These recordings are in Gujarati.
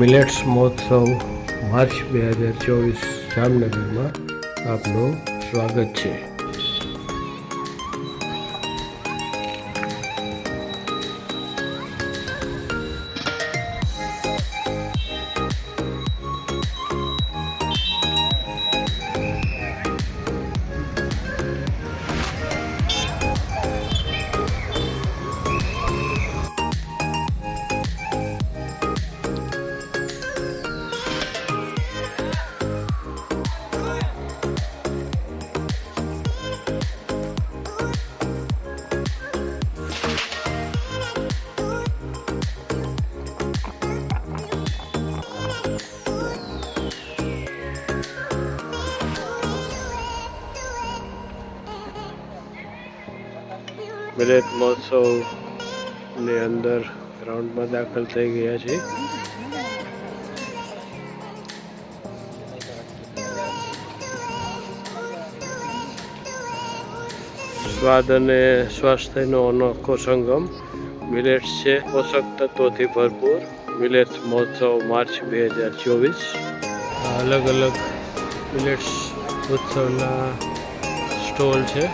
મિલેટ્સ મહોત્સવ માર્ચ 2024 જામનગરમાં આપનું સ્વાગત છે. મિલેટ મહોત્સવની અંદર ગ્રાઉન્ડમાં દાખલ થઈ ગયા છે. સ્વાદ અને સ્વાસ્થ્યનો અનોખો સંગમ મિલેટ્સ છે. પોષક તત્વોથી ભરપૂર મિલેટ્સ મહોત્સવ માર્ચ 2024. અલગ અલગ મિલેટ્સ ઉત્સવના સ્ટોલ છે.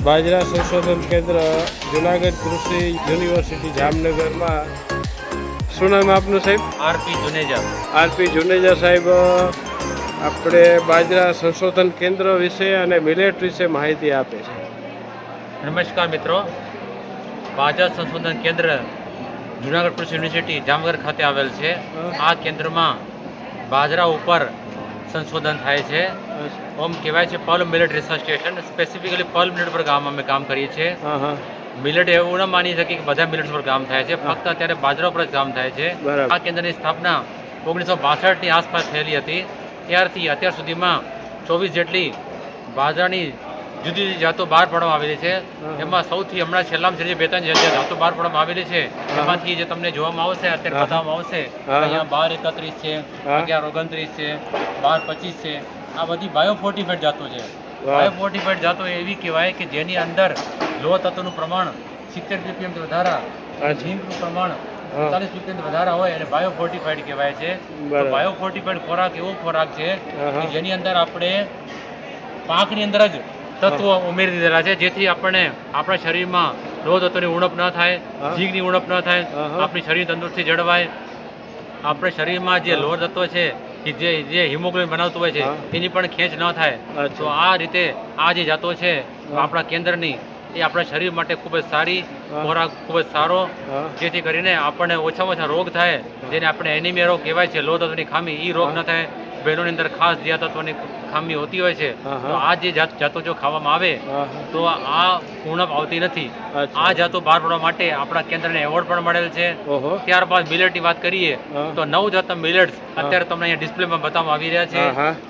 બાજરા સંશોધન કેન્દ્ર જુનાગઢ કૃષિ યુનિવર્સિટી જામનગરમાં. શું નામ આપનું સાહેબ? આરપી જુનેજા. આરપી જુનેજા સાહેબ આપણે બાજરા સંશોધન કેન્દ્ર વિશે અને મિલેટ વિશે માહિતી આપે છે. નમસ્કાર મિત્રો, બાજરા સંશોધન કેન્દ્ર જુનાગઢ કૃષિ યુનિવર્સિટી જામનગર ખાતે આવેલ છે. આ કેન્દ્રમાં બાજરા ઉપર સંશોધન થાય છે. ઓમ કહેવાય છે Perl millet research station. Specifically Perl millet પર અમે કામ કરીએ છીએ. મિલેટ એવું ન માની શકીએ કે બધા મિલેટ્સ પર કામ થાય છે, ફક્ત અત્યારે બાજરા પર જ કામ થાય છે. આ કેન્દ્રની સ્થાપના 1962ની આસપાસ થયેલી હતી. ત્યારથી અત્યાર સુધીમાં 24 જેટલી બાજરાની જુદી જુદી જાતો બહાર પાડવામાં આવેલી છે. એમાં સૌથી હમણાં છેલ્લામાં છેલ્લી 2-3 જાતો બહાર પાડવામાં આવેલી છે. એમાંથી જે તમને જોવામાં આવશે, અત્યારે બતાવવામાં આવશે, અહીંયા 12-31 છે, 11-29 છે, 12-25 છે. આ બધી બાયોફોર્ટિફાઈડ જાતો છે. બાયોફોર્ટિફાઈડ જાતો એવી કહેવાય કે જેની અંદર લોહ તત્વનું પ્રમાણ 70 ppm થી વધારા, ઝીંકનું પ્રમાણ 40 ppm થી વધારા હોય અને બાયોફોર્ટિફાઈડ કહેવાય છે. તો બાયોફોર્ટિફાઈડ ખોરાક એવો ખોરાક છે કે જેની અંદર આપણે પાકની અંદર જ તત્વો ઉમેરી દીધેલા છે, જેથી આપણને આપણા શરીરમાં લોહ તત્વની ઉણપ ન થાય, ઝીંકની ઉણપ ન થાય, આપણી શરીર તંદુરસ્તી જળવાય. આપણે શરીરમાં જે લોહ તત્વ છે કે જે હિમોગ્લોબિન બનાવતું હોય છે એની પણ ખેંચ ન થાય. તો આ રીતે આ જે જાતો છે આપણા કેન્દ્રની એ આપણા શરીર માટે ખૂબ જ સારી ખોરાક, ખૂબ જ સારો, જેથી કરીને આપણને ઓછામાં ઓછા રોગ થાય, જેને આપણે એનિમિયા રોગ કહેવાય છે, લોહ તત્વની ખામી, એ રોગ ન થાય. બહેનોની અંદર ખાસ જે તત્વની ખામી હોતી હોય છે, તો આ જે જાતો જો ખાવામાં આવે તો આ ઉણપ આવતી નથી. આ જાતો બહાર પાડવા માટે આપણા કેન્દ્રને એવોર્ડ પણ મળેલ છે. ત્યારબાદ મિલેટની વાત કરીએ તો 9 જાતના મિલેટ્સ અત્યારે તમને અહીંયા ડિસ્પ્લેમાં બતાવવામાં આવી રહ્યા છે.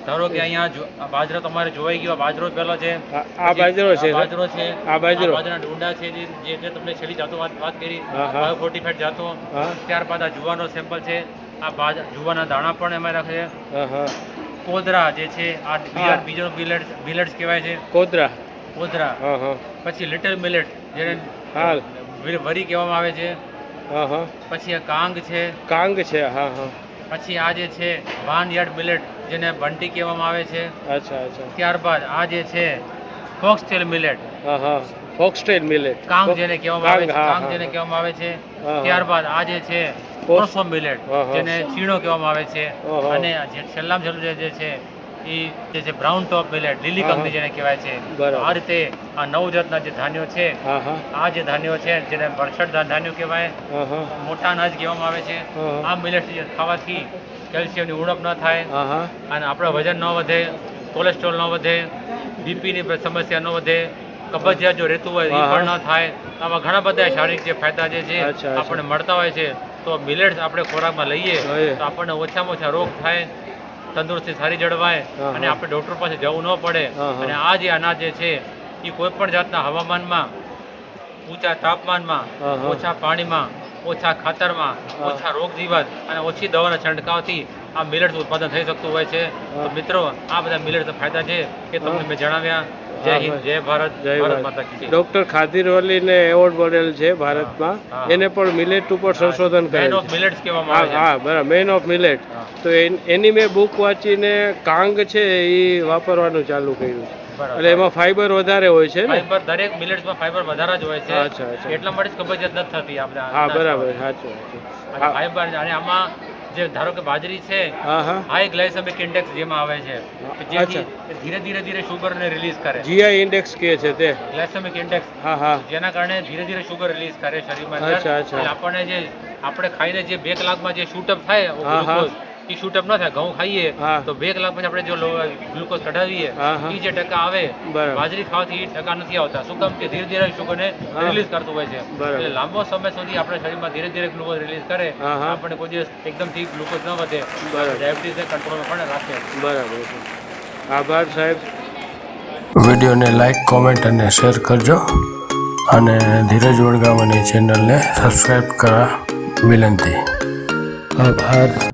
ધારો કે અહીંયા બાજરો તમારે જોવાઈ ગયો, બાજરો પહેલો છે, આ બાજરો છે, આ બાજરાના ડુંડા છે, જે તમને છેલ્લી જાતો વાત કરી, બાયોફોર્ટિફાઈડ જાતો. ત્યારબાદ આ જુવાનો સેમ્પલ છે, આ જુવાના દાણા પણ એમાં રાખે છે. કોદરા જે છે આ બીજો મિલેટ્સ કહેવાય છે. કોદરા. પછી લિટલ મિલેટ જેને વરી કહેવામાં આવે છે. પછી આ કાંગ છે. પછી આ જે છે બાર્નયાર્ડ મિલેટ જેને બંટી કહેવામાં આવે છે. ત્યારબાદ આ જે છે ફોક્સટેલ મિલેટ. કાંગ જેને કહેવામાં આવે છે. ત્યારબાદ આ જે છે પ્રોસો મિલેટ જેને ચીણો કહેવામાં આવે છે. અને છેલ્લામાં છેલ્લું જે છે એ જે છે બ્રાઉન ટોપ મિલેટ, લીલી કંપની જેને કહેવાય છે. આ રીતે આ 9 જાતના જે ધાન્યો છે, આ જે ધાન્યો છે જેને બરછટ ધાન્યો કહેવાય, મોટા અનાજ કહેવામાં આવે છે. આ મિલેટ ખાવાથી કેલ્શિયમની ઉણપ ન થાય અને આપણો વજન ન વધે, કોલેસ્ટ્રોલ ન વધે, બીપીની સમસ્યા ન વધે, કબજિયાત જો રહેતું હોય એ પણ ન થાય. આવા ઘણા બધા શારીરિક જે ફાયદા જે છે આપણને મળતા હોય છે. તો મિલેટ્સ આપણે ખોરાકમાં લઈએ તો આપણને ઓછામાં ઓછા રોગ થાય તંદુરસ્તી સારી જળવાય હા, અને હા. આપણે ડૉક્ટર પાસે જવું ન પડે હા, હા. અને આ જે અનાજ જે છે એ કોઈ પણ જાતના હવામાનમાં ઊંચા તાપમાનમાં હા, હા. ઓછા પાણીમાં ઓછા ખાતરમાં હા. ઓછા રોગ જીવાત અને ઓછી દવાના છંટકાવથી આ મિલેટ્સ ઉત્પાદન થઈ શકતું હોય છે. તો હા. મિત્રો આ બધા મિલેટ્સના ફાયદા છે એ તમને હા. મેં જણાવ્યા. જય હા, હિન્દ, ભાઈ. જય ભારત, જય ભારત ભારત. માતા કી જય. ડૉક્ટર ખાદીરવલીને એવોર્ડ મળેલ છે ભારતમાં. હા. એને પણ મિલેટ ઉપર સંશોધન મેન કરેલ ઓફ છે. મિલેટ્સ કહેવામાં હા આવે છે. હા બરાબર, મેન ઓફ મિલેટ. હા. તો એની મેં બુક વાંચીને કાંગ છે એ વાપરવાનું ચાલુ કર્યું છે. બરાબર. એટલે એમાં ફાઈબર વધારે હોય છે ને. ફાઈબર દરેક મિલેટ્સમાં ફાઈબર વધારે જ હોય છે. અચ્છા, અચ્છા. એટલા માટે જ કબજિયાત નથી થતી આપણે આ હા અનાજ બરાબર, ખાવાથી. સાચું સાચું. અને હા ફાઈબર અને આમાં જે ધારો કે બાજરી છે હા હા. હાઈ ગ્લાયસેમિક ઇન્ડેક્સ જેમાં આવે છે કે જેથી અચ્છા. એ ધીરે ધીરે ધીરે શુગરને રિલીઝ કરે. જીઆઈ ઇન્ડેક્સ કહે છે તે. ગ્લાયસેમિક ઇન્ડેક્સ હા હા. જેના કારણે ધીરે ધીરે શુગર રિલીઝ કરે શરીરમાં અંદર. અચ્છા, અચ્છા. એટલે આપણને જે આપણે ખાઈને જે 2 કલાકમાં જે શૂટઅપ થાય હા, હા. ગ્લુકોઝ એ શૂટઅપ ન થાય. ઘઉં ખાઈએ હા. તો 2 કલાક પછી આપણે જો ગ્લુકોઝ કઢાવીએ હા, હા. એ જે ટકા આવે બરાબર. બાજરી ખાવાથી એ ટકા નથી આવતા. શું કામ કે ધીરે ધીરે શુગરને હા. રિલીઝ કરતું હોય છે. બરાબર. એટલે લાંબો સમય સુધી આપણા શરીરમાં ધીરે ધીરે ગ્લુકોઝ રિલીઝ કરે. હા, હા. આપણને કોઈ દિવસ એકદમથી ગ્લુકોઝ ન વધે. બરાબર. ડાયાબિટીસને કંટ્રોલમાં પણ રાખે. બરાબર છે. આભાર સાહેબ. વિડીયોને લાઈક, કોમેન્ટ અને શેર કરજો અને ધીરજ વડગાવાની ચેનલને સબસ્ક્રાઈબ કરવા વિનંતી. આભાર.